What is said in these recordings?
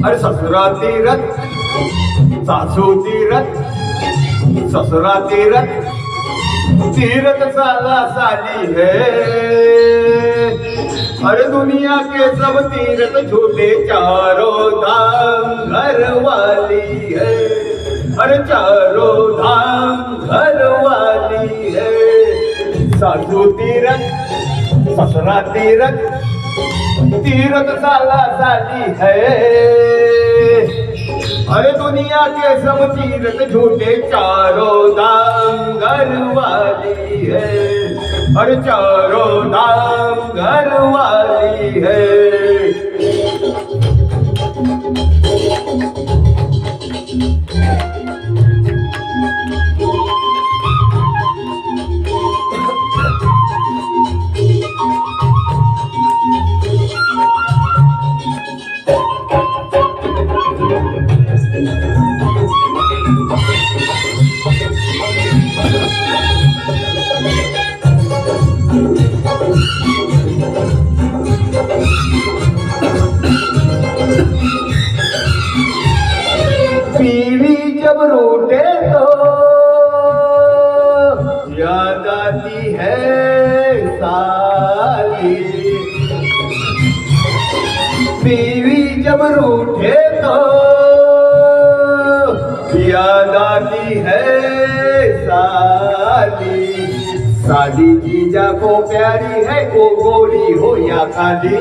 अरे ससुरा तीरथ सासू तीरथ ससुरा तीरथ तीरथ साला साली है। अरे दुनिया के सब तीरथ झूठे चारों धाम घर वाली है। अरे चारों धाम घर वाली है। सासू तीरथ ससुरा तीरथ तीरथ साला साली है। अरे दुनिया के सब तीरथ झूठे चारों धाम घर वाली है। अरे चारों धाम घर वाली है। बीवी जब रूठे तो याद आती है साली। बीवी जब रूठे तो याद आती है साली। साली जीजा को प्यारी है वो गोरी हो या काली।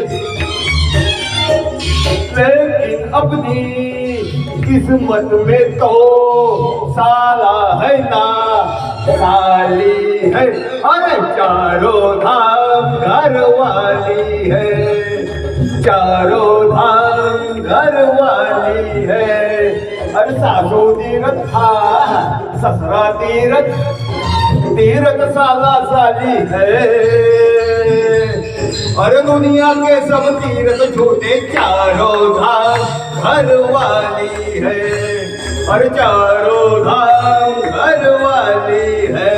लेकिन अपनी किस्मत में तो साला है ना साली है। अरे चारों धाम घर वाली है। चारों धाम घर वाली है। अरे सासू तीरथ ससुरा तीरथ तीरथ साला साली है। अरे दुनिया के सब तीरथ झूठे चारों धाम घर वाली है। अरे चारों धाम घर वाली है।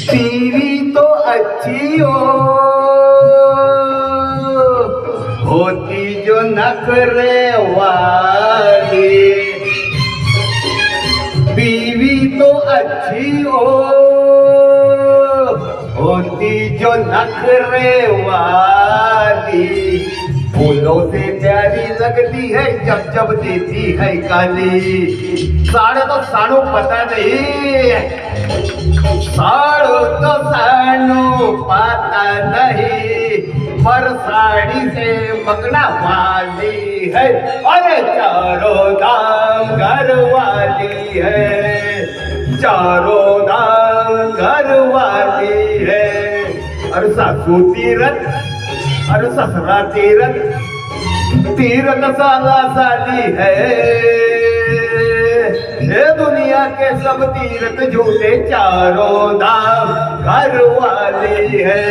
बीवी तो अच्छी होती जो नखरे वाली। बीवी तो अच्छी होती जो नखरे वाली। फूलों से प्यारी लगती है जब जब देती है काली। साड़े तो साड़ू पता नहीं साड़ू तो साड़ू पता नहीं पर साड़ी से मगना वाली है। अरे चारों धाम घर वाली है। चारों धाम घर वाली है। अरे सासू तीरथ अरे ससुरा तीरथ तीरथ साला साली है। ये दुनिया के सब तीरथ झूठे चारों धाम घर वाली है।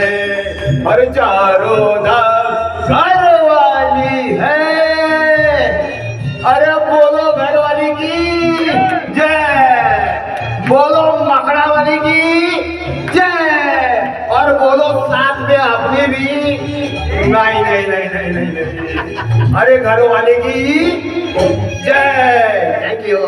और चारों धाम घर वाली है। अरे बोलो घर वाली की जय। बोलो मकड़ा वाली की जय। और बोलो साथ में अपनी भी नहीं नहीं नहीं नहीं नहीं, नहीं। अरे घर वाले की जय। Thank you.